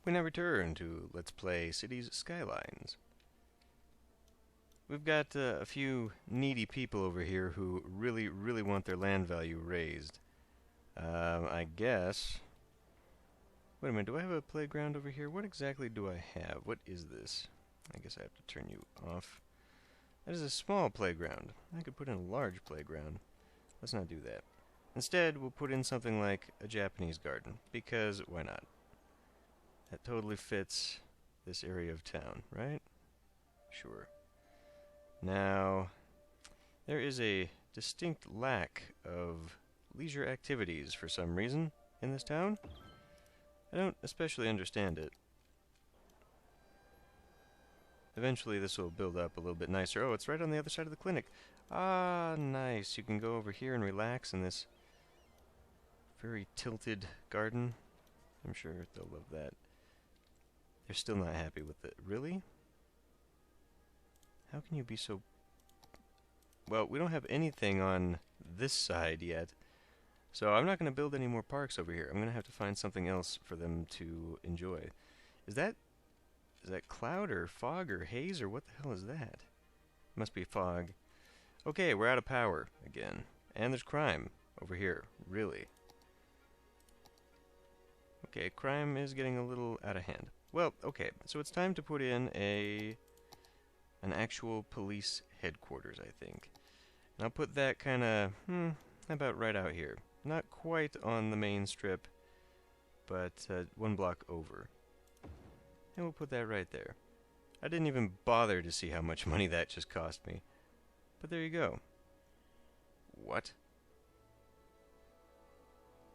we now return to Let's Play Cities Skylines. We've got a few needy people over here who really want their land value raised. I guess... Wait a minute, do I have a playground over here? What exactly do I have? What is this? I guess I have to turn you off. That is a small playground. I could put in a large playground. Let's not do that. Instead, we'll put in something like a Japanese garden, because why not? That totally fits this area of town, right? Sure. Now, there is a distinct lack of leisure activities for some reason in this town. I don't especially understand it. Eventually this will build up a little bit nicer. Oh, it's right on the other side of the clinic. Ah, nice. You can go over here and relax in this very tilted garden. I'm sure they'll love that. They're still not happy with it. Really? How can you be so... Well, we don't have anything on this side yet, so I'm not going to build any more parks over here. I'm going to have to find something else for them to enjoy. Is that cloud or fog or haze or what the hell is that? Must be fog. Okay, we're out of power again. And there's crime over here. Really? Okay, crime is getting a little out of hand. Well, okay, so it's time to put in an actual police headquarters, I think. And I'll put that kind of, about right out here. Not quite on the main strip, but one block over. And we'll put that right there. I didn't even bother to see how much money that just cost me. But there you go. What?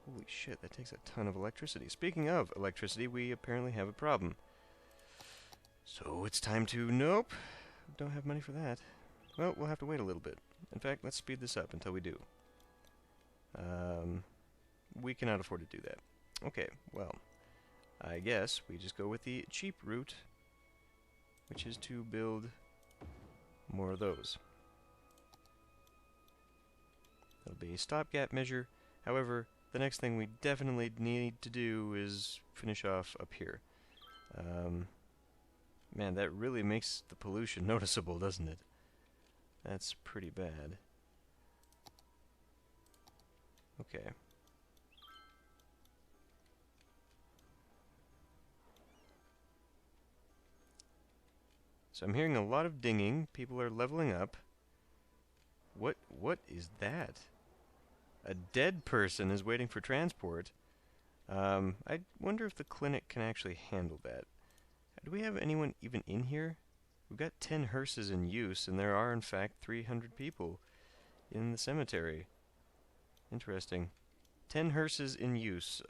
Holy shit, that takes a ton of electricity. Speaking of electricity, we apparently have a problem. So it's time to... Nope. Don't have money for that. Well, we'll have to wait a little bit. In fact, let's speed this up until we do. We cannot afford to do that. Okay, well, I guess we just go with the cheap route, which is to build more of those. That'll be a stopgap measure. However, the next thing we definitely need to do is finish off up here. Man, that really makes the pollution noticeable, doesn't it? That's pretty bad. Okay. So I'm hearing a lot of dinging. People are leveling up. What is that? A dead person is waiting for transport. I wonder if the clinic can actually handle that. Do we have anyone even in here? We've got 10 hearses in use, and there are, in fact, 300 people in the cemetery. Interesting. 10 hearses in use.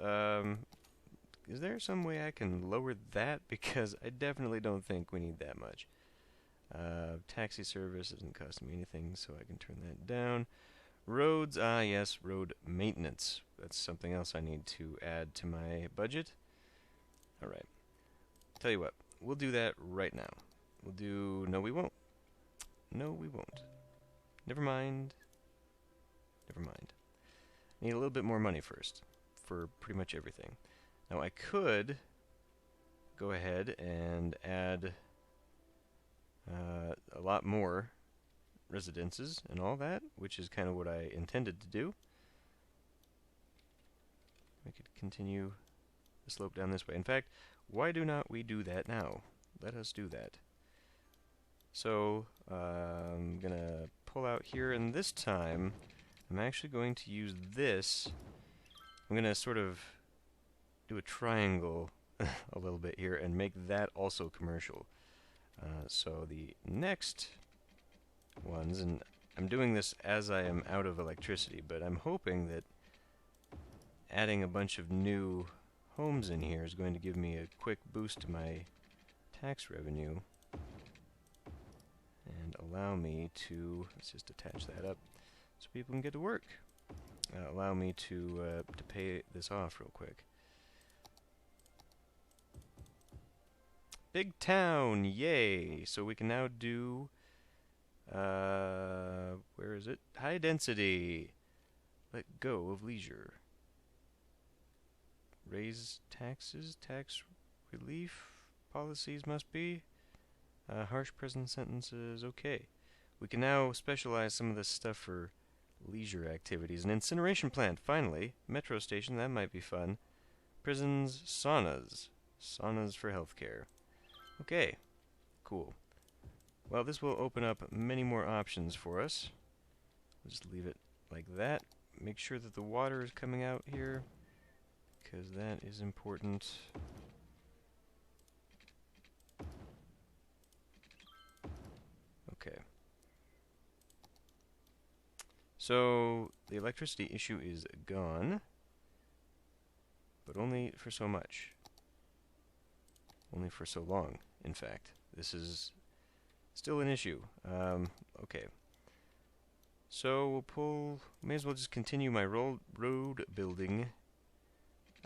Is there some way I can lower that? Because I definitely don't think we need that much. Taxi service isn't costing me anything, so I can turn that down. Roads, yes, road maintenance. That's something else I need to add to my budget. Alright. Tell you what, we'll do that right now. We'll do... No, we won't. No, we won't. Never mind. Never mind. Need a little bit more money first, for pretty much everything. Now, I could go ahead and add a lot more residences and all that, which is kind of what I intended to do. We could continue the slope down this way. In fact, why do not we do that now? Let us do that. So, I'm going to pull out here, and this time, I'm actually going to use this. I'm going to sort of do a triangle a little bit here and make that also commercial. So the next ones, and I'm doing this as I am out of electricity, but I'm hoping that adding a bunch of new homes in here is going to give me a quick boost to my tax revenue and allow me to, let's just attach that up so people can get to work. Allow me to pay this off real quick. Big town, yay! So we can now do, where is it? High density. Let go of leisure. Raise taxes, tax relief policies must be. Harsh prison sentences, okay. We can now specialize some of this stuff for leisure activities. An incineration plant, finally. Metro station, that might be fun. Prisons, saunas. Saunas for healthcare. Okay, cool. Well, this will open up many more options for us. We'll just leave it like that. Make sure that the water is coming out here, because that is important. Okay. So, the electricity issue is gone, but only for so much. Only for so long, in fact. This is still an issue. Okay. So, we'll pull... May as well just continue my road building.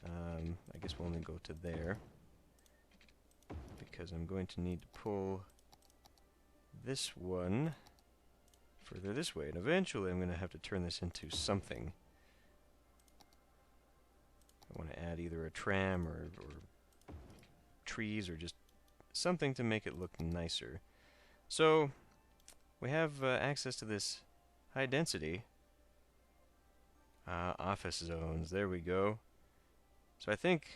I guess we'll only go to there, because I'm going to need to pull this one further this way, and eventually I'm going to have to turn this into something. I want to add either a tram or trees or just something to make it look nicer. So we have access to this high density office zones. There we go. So I think,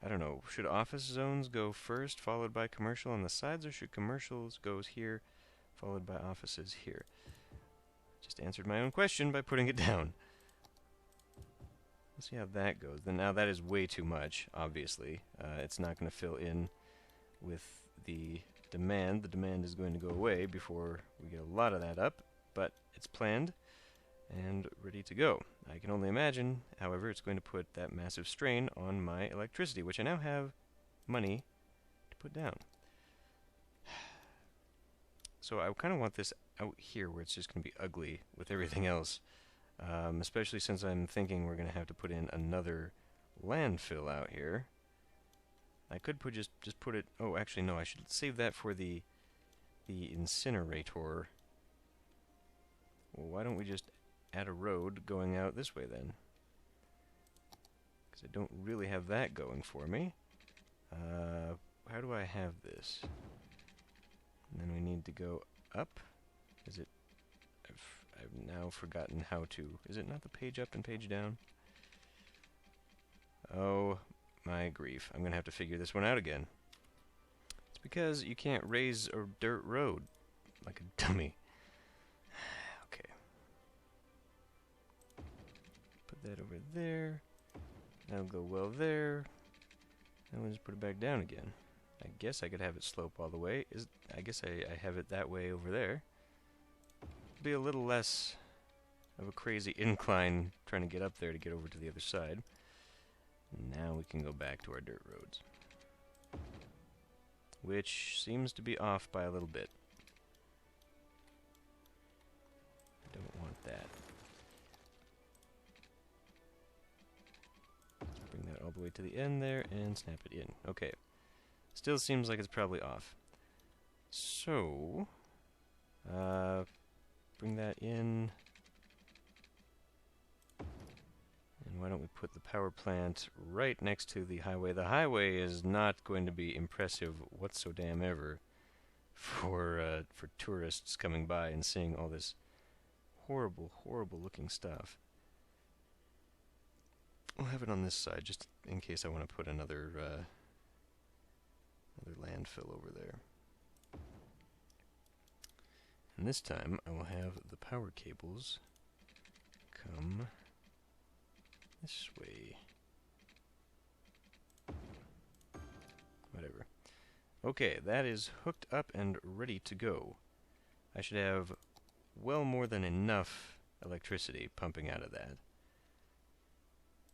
I don't know, should office zones go first, followed by commercial on the sides, or should commercials go here, followed by offices here? Just answered my own question by putting it down. Let's see how that goes. Then now that is way too much, obviously. It's not going to fill in with the demand. The demand is going to go away before we get a lot of that up, but it's planned and ready to go. I can only imagine, however, it's going to put that massive strain on my electricity, which I now have money to put down. So I kind of want this out here where it's just going to be ugly with everything else, especially since I'm thinking we're going to have to put in another landfill out here. I could just put it... Oh, actually, no, I should save that for the incinerator. Well, why don't we just add a road going out this way then? Because I don't really have that going for me. How do I have this? And then we need to go up. Is it... I've now forgotten how to... Is it not the page up and page down? Oh my grief. I'm going to have to figure this one out again. It's because you can't raise a dirt road like a dummy. Okay. Put that over there. That'll go well there. And we'll just put it back down again. I guess I could have it slope all the way. I guess I have it that way over there. Be a little less of a crazy incline trying to get up there to get over to the other side. Now we can go back to our dirt roads, which seems to be off by a little bit. I don't want that. Let's bring that all the way to the end there and snap it in. Okay. Still seems like it's probably off. So, bring that in. And why don't we put the power plant right next to the highway? The highway is not going to be impressive whatsoever for tourists coming by and seeing all this horrible, horrible looking stuff. We'll have it on this side just in case I want to put another landfill over there. And this time I will have the power cables come this way. Whatever. Okay, that is hooked up and ready to go. I should have well more than enough electricity pumping out of that.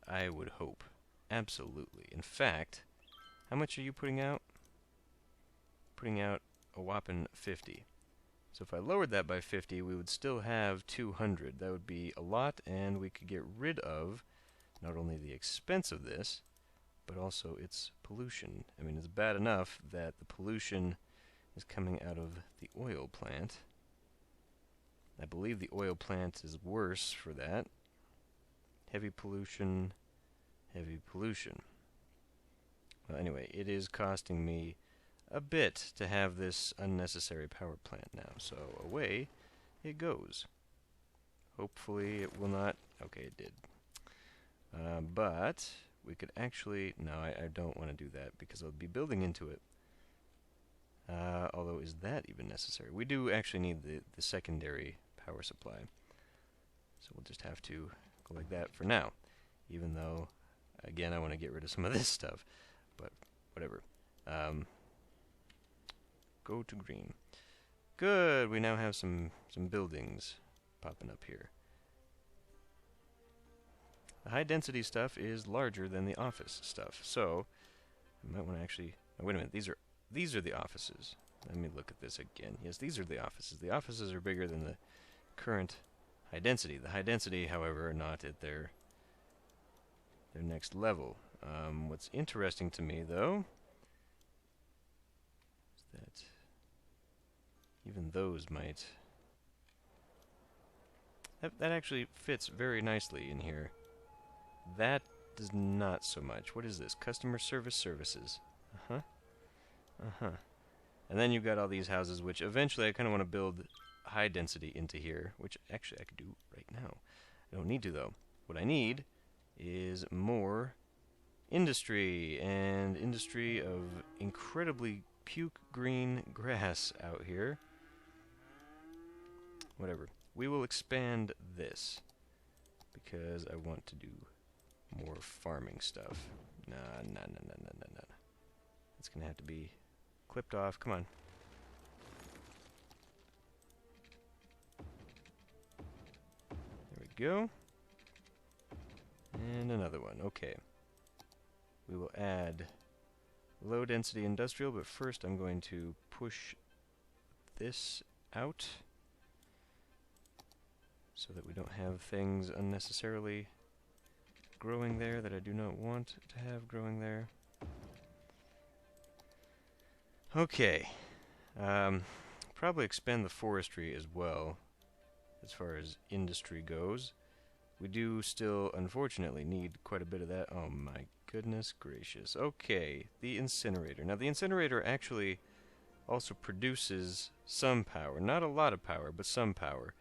I would hope. Absolutely. In fact, how much are you putting out? Putting out a whopping 50. So if I lowered that by 50, we would still have 200. That would be a lot, and we could get rid of not only the expense of this, but also its pollution. I mean, it's bad enough that the pollution is coming out of the oil plant. I believe the oil plant is worse for that. Heavy pollution, heavy pollution. Anyway, it is costing me a bit to have this unnecessary power plant now, so away it goes. Hopefully it will not... Okay, it did. But we could actually... No, I don't want to do that because I'll be building into it. Although, is that even necessary? We do actually need the secondary power supply. So we'll just have to go like that for now. Even though, again, I want to get rid of some of this stuff. But whatever. Go to green. Good, we now have some buildings popping up here. The high density stuff is larger than the office stuff, so I might want to actually... Oh, wait a minute, these are the offices. Let me look at this again. Yes, these are the offices. The offices are bigger than the current high density. The high density, however, are not at their next level. What's interesting to me, though, is that even those might... That actually fits very nicely in here. That does not so much. What is this? Customer service services. Uh-huh. Uh-huh. And then you've got all these houses, which eventually I kind of want to build high density into here, which actually I could do right now. I don't need to, though. What I need is more industry, and industry of incredibly puke green grass out here. Whatever. We will expand this because I want to do more farming stuff. Nah. It's gonna have to be clipped off. Come on. There we go. And another one. Okay. We will add low density industrial, but first I'm going to push this out so that we don't have things unnecessarily growing there that I do not want to have growing there. Okay. Probably expand the forestry as well, as far as industry goes. We do still, unfortunately, need quite a bit of that. Oh my goodness gracious. Okay, the incinerator. Now, the incinerator actually also produces some power. Not a lot of power, but some power.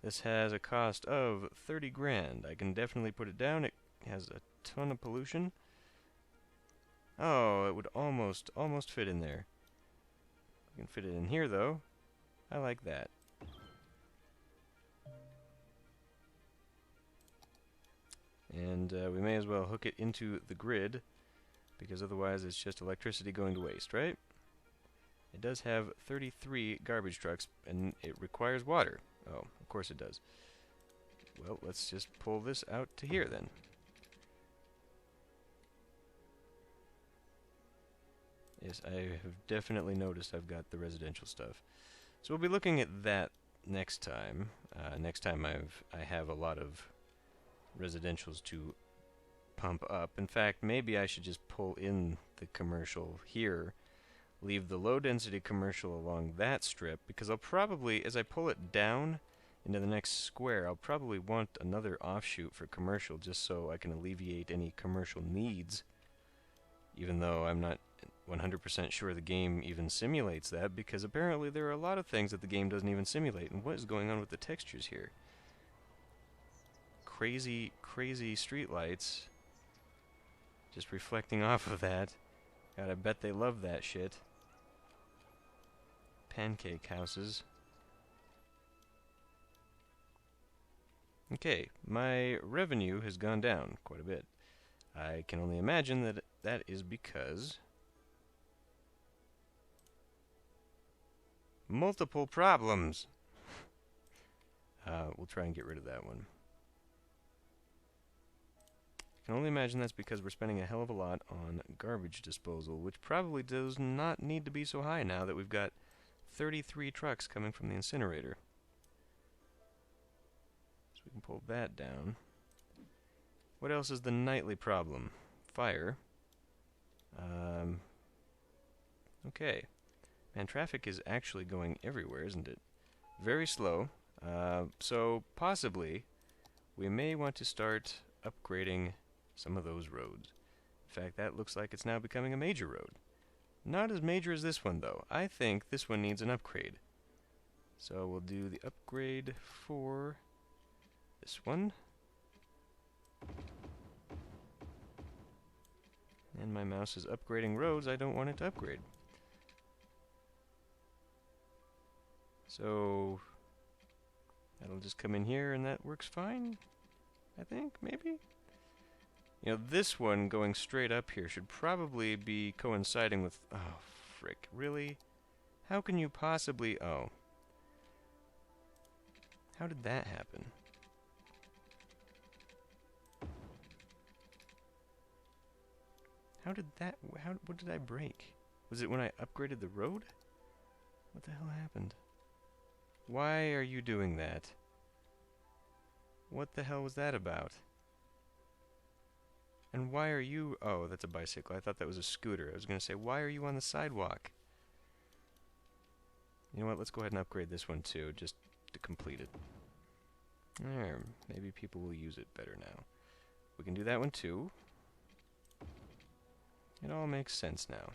This has a cost of 30 grand. I can definitely put it down. It has a ton of pollution. Oh, it would almost fit in there. I can fit it in here, though. I like that. And we may as well hook it into the grid, because otherwise it's just electricity going to waste, right? It does have 33 garbage trucks, and it requires water. Oh, of course it does. Well, let's just pull this out to here, then. Yes, I have definitely noticed I've got the residential stuff. So we'll be looking at that next time. Next time I have a lot of residentials to pump up. In fact, maybe I should just pull in the commercial here, leave the low density commercial along that strip, because I'll probably, as I pull it down into the next square, I'll probably want another offshoot for commercial just so I can alleviate any commercial needs, even though I'm not 100% sure the game even simulates that, because apparently there are a lot of things that the game doesn't even simulate. And what is going on with the textures here? Crazy streetlights just reflecting off of that. God, I bet they love that shit. Pancake houses. Okay, my revenue has gone down quite a bit. I can only imagine that that is because multiple problems. We'll try and get rid of that one. I can only imagine that's because we're spending a hell of a lot on garbage disposal, which probably does not need to be so high now that we've got 33 trucks coming from the incinerator. So we can pull that down. What else is the nightly problem? Fire. Okay. Man, traffic is actually going everywhere, isn't it? Very slow. So possibly we may want to start upgrading some of those roads. In fact, that looks like it's now becoming a major road. Not as major as this one, though. I think this one needs an upgrade. So we'll do the upgrade for this one. And my mouse is upgrading roads I don't want it to upgrade. So that'll just come in here and that works fine, I think, maybe? You know, this one going straight up here should probably be coinciding with... Oh, frick. Really? How can you possibly... Oh. How did that happen? How did that... what did I break? Was it when I upgraded the road? What the hell happened? Why are you doing that? What the hell was that about? And why are you... Oh, that's a bicycle. I thought that was a scooter. I was going to say, why are you on the sidewalk? You know what? Let's go ahead and upgrade this one too, just to complete it. There. Maybe people will use it better now. We can do that one too. It all makes sense now.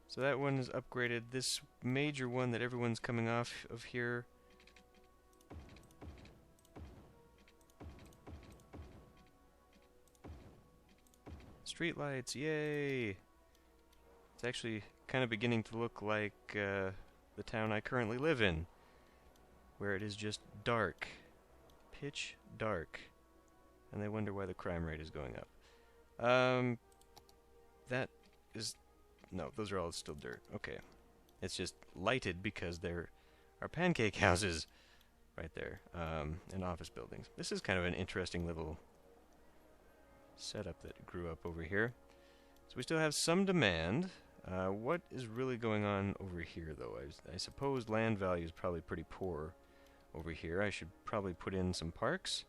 So that one is upgraded. This major one that everyone's coming off of here... Streetlights, yay! It's actually kind of beginning to look like the town I currently live in, where it is just dark. Pitch dark. And they wonder why the crime rate is going up. That is... No, those are all still dirt. Okay. It's just lighted because there are pancake houses right there, and office buildings. This is kind of an interesting little setup that grew up over here. So we still have some demand. What is really going on over here, though? I suppose land value is probably pretty poor over here. I should probably put in some parks.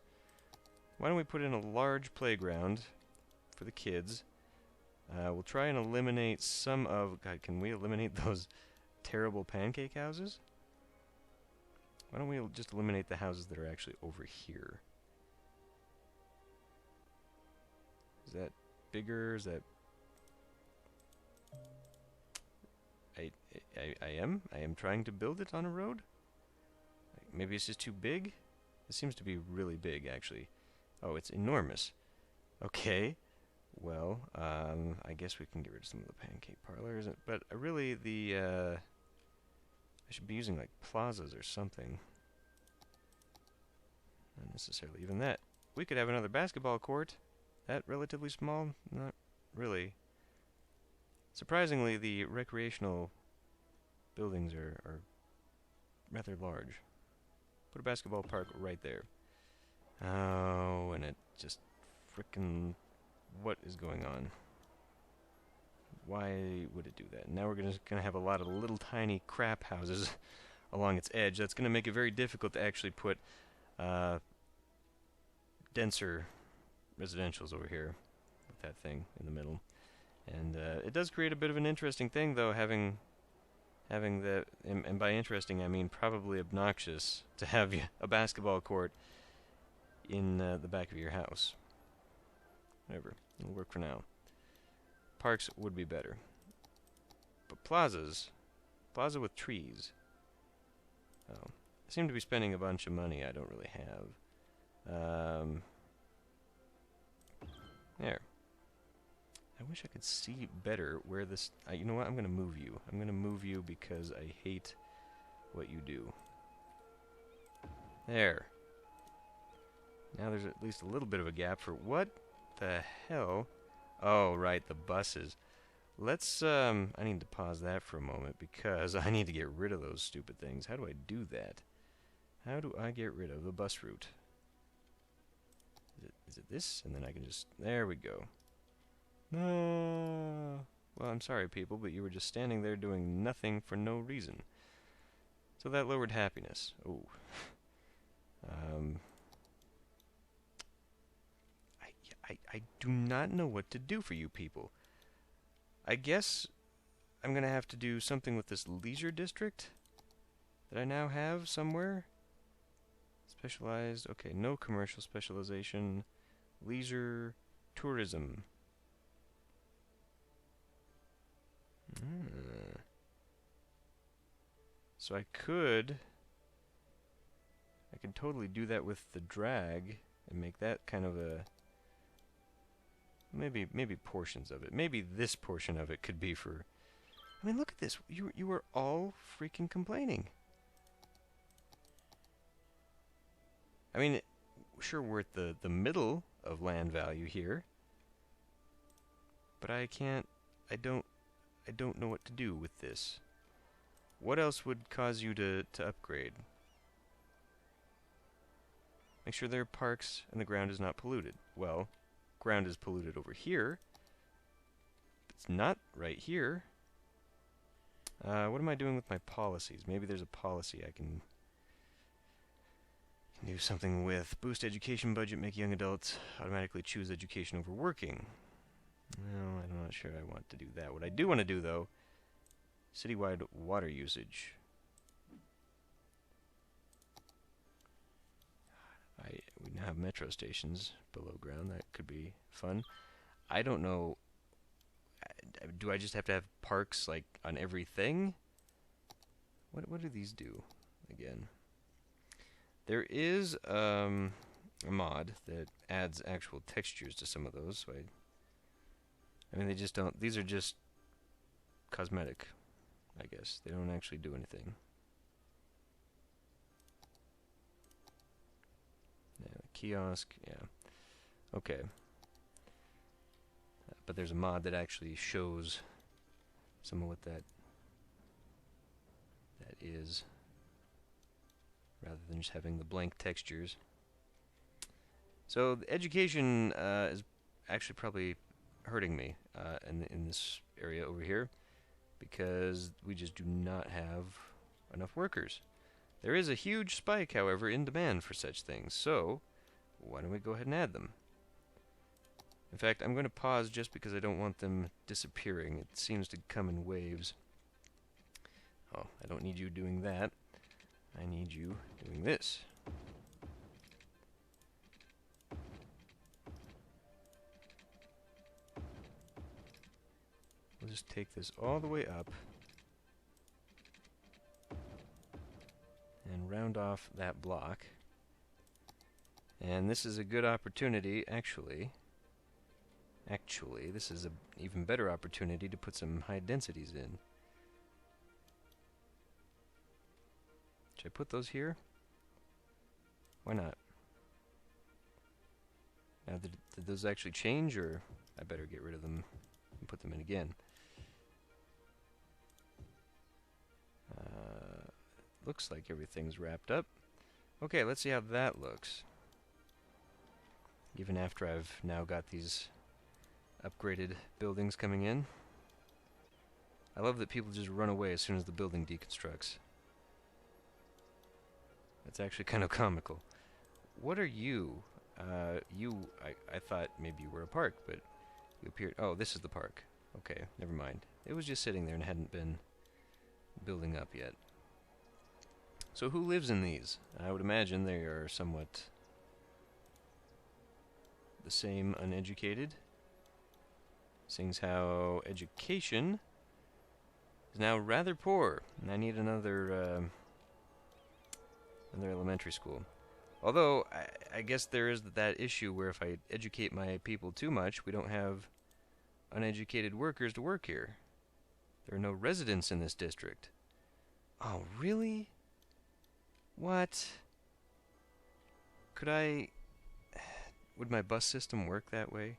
Why don't we put in a large playground for the kids? We'll try and eliminate some of... God, can we eliminate those terrible pancake houses? Why don't we just eliminate the houses that are actually over here? Is that bigger? Is that... I am trying to build it on a road? Maybe it's just too big? It seems to be really big, actually. Oh, it's enormous. Okay. Well, I guess we can get rid of some of the pancake parlors. But really, I should be using, like, plazas or something. Not necessarily even that. We could have another basketball court. That relatively small? Not really. Surprisingly, the recreational buildings are rather large. Put a basketball park right there. Oh, and it just frickin'... What is going on? Why would it do that? Now we're gonna have a lot of little tiny crap houses along its edge. That's gonna make it very difficult to actually put denser residentials over here with that thing in the middle. And it does create a bit of an interesting thing, though, having the... And by interesting, I mean probably obnoxious to have a basketball court in the back of your house. Whatever. It'll work for now. Parks would be better. But plazas... Plaza with trees. Oh. I seem to be spending a bunch of money I don't really have. There. I wish I could see better where this... you know what? I'm going to move you. I'm going to move you because I hate what you do. There. Now there's at least a little bit of a gap for... What the hell? Oh, right, the buses. Let's, I need to pause that for a moment because I need to get rid of those stupid things. How do I do that? How do I get rid of the bus route? Is it this? And then I can just... There we go. No. Well, I'm sorry, people, but you were just standing there doing nothing for no reason. So that lowered happiness. Oh. I do not know what to do for you people. I guess I'm going to have to do something with this leisure district that I now have somewhere. Specialized. Okay, no commercial specialization. Leisure tourism. So I could totally do that with the drag and make that kind of a maybe portions of it. Maybe this portion of it could be for. I mean, look at this. You are all freaking complaining. I mean, sure, we're at the middle of land value here, but I don't know what to do with this. What else would cause you to upgrade? Make sure there are parks and the ground is not polluted. Well, ground is polluted over here. But it's not right here. What am I doing with my policies? Maybe there's a policy I can do something with. Boost education budget, make young adults automatically choose education over working. No, I'm not sure I want to do that. What I do want to do, though, citywide water usage. We now have metro stations below ground. That could be fun. I don't know. Do I just have to have parks like on everything? What do these do again? There is a mod that adds actual textures to some of those. So I mean, they just don't. These are just cosmetic, I guess. They don't actually do anything. Yeah, the kiosk, yeah. Okay. But there's a mod that actually shows some of what that is, rather than just having the blank textures. So the education is actually probably hurting me in this area over here, because we just do not have enough workers. There is a huge spike, however, in demand for such things, so why don't we go ahead and add them? In fact, I'm going to pause just because I don't want them disappearing. It seems to come in waves. Oh, I don't need you doing that. I need you doing this. We'll just take this all the way up and round off that block. And this is a good opportunity, actually, this is an even better opportunity to put some high densities in. Should I put those here? Why not? Now, did those actually change, or I better get rid of them and put them in again? Looks like everything's wrapped up. Okay, let's see how that looks. Even after I've now got these upgraded buildings coming in. I love that people just run away as soon as the building deconstructs. That's actually kind of comical. What are you? I thought maybe you were a park, but you appeared... Oh, this is the park. Okay, never mind. It was just sitting there and hadn't been building up yet. So who lives in these? I would imagine they are somewhat the same uneducated. Seeing as how education is now rather poor, and I need another elementary school. Although, I guess there is that issue where if I educate my people too much, we don't have uneducated workers to work here. There are no residents in this district. Oh, really? What? Would my bus system work that way?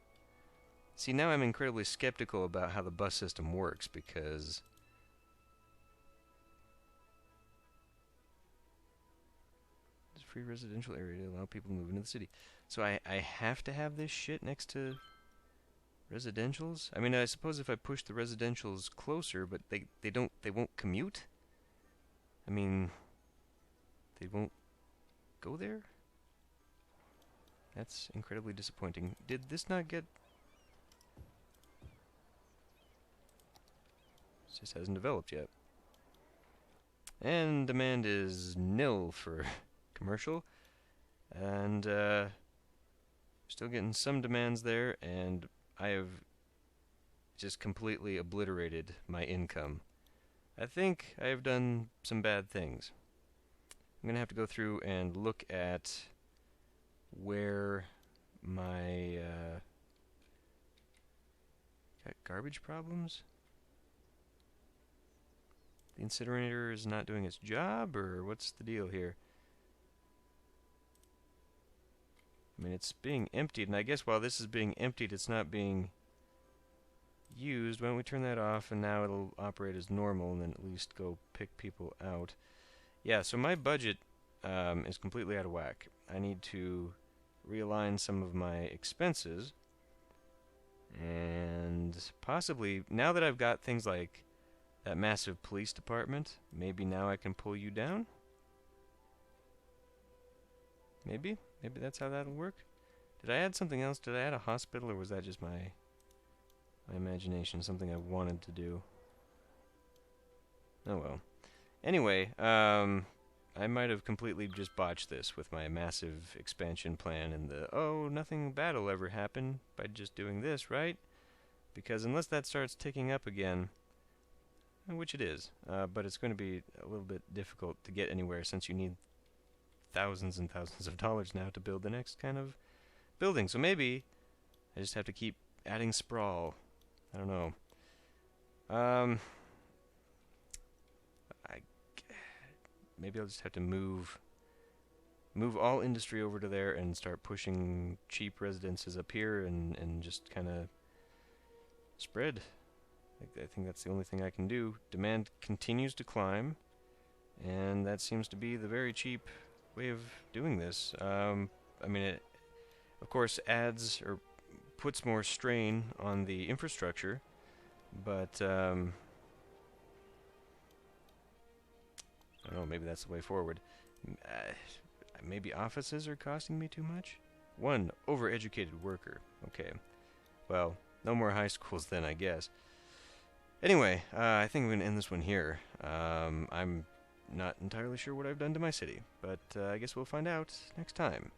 See, now I'm incredibly skeptical about how the bus system works, because it's a free residential area to allow people to move into the city. So I have to have this shit next to residentials? I mean, I suppose if I push the residentials closer, but they won't commute? I mean, they won't go there? That's incredibly disappointing. Did this not get... It just hasn't developed yet. And demand is nil for commercial. And still getting some demands there, and I have just completely obliterated my income I think I have done some bad things. I'm going to have to go through and look at where my got garbage problems. The incinerator is not doing its job, or what's the deal here? I mean, it's being emptied, and I guess while this is being emptied, it's not being used. Why don't we turn that off, and now it'll operate as normal, and then at least go pick people out. Yeah, so my budget is completely out of whack. I need to realign some of my expenses, and possibly, now that I've got things like that massive police department, maybe now I can pull you down? Maybe that's how that'll work. Did I add something else? Did I add a hospital, or was that just my imagination, something I wanted to do? Oh well. Anyway, I might have completely just botched this with my massive expansion plan and the, oh, nothing bad will ever happen by just doing this, right? Because unless that starts ticking up again, which it is, but it's going to be a little bit difficult to get anywhere since you need thousands and thousands of dollars now to build the next kind of building. So maybe I just have to keep adding sprawl. I don't know. Maybe I'll just have to move all industry over to there and start pushing cheap residences up here and just kind of spread. I think that's the only thing I can do. Demand continues to climb, and that seems to be the very cheap way of doing this. I mean, it, of course, adds or puts more strain on the infrastructure, but I don't know, maybe that's the way forward. Maybe offices are costing me too much? One overeducated worker. Okay. Well, no more high schools then, I guess. Anyway, I think I'm going to end this one here. I'm not entirely sure what I've done to my city, but I guess we'll find out next time.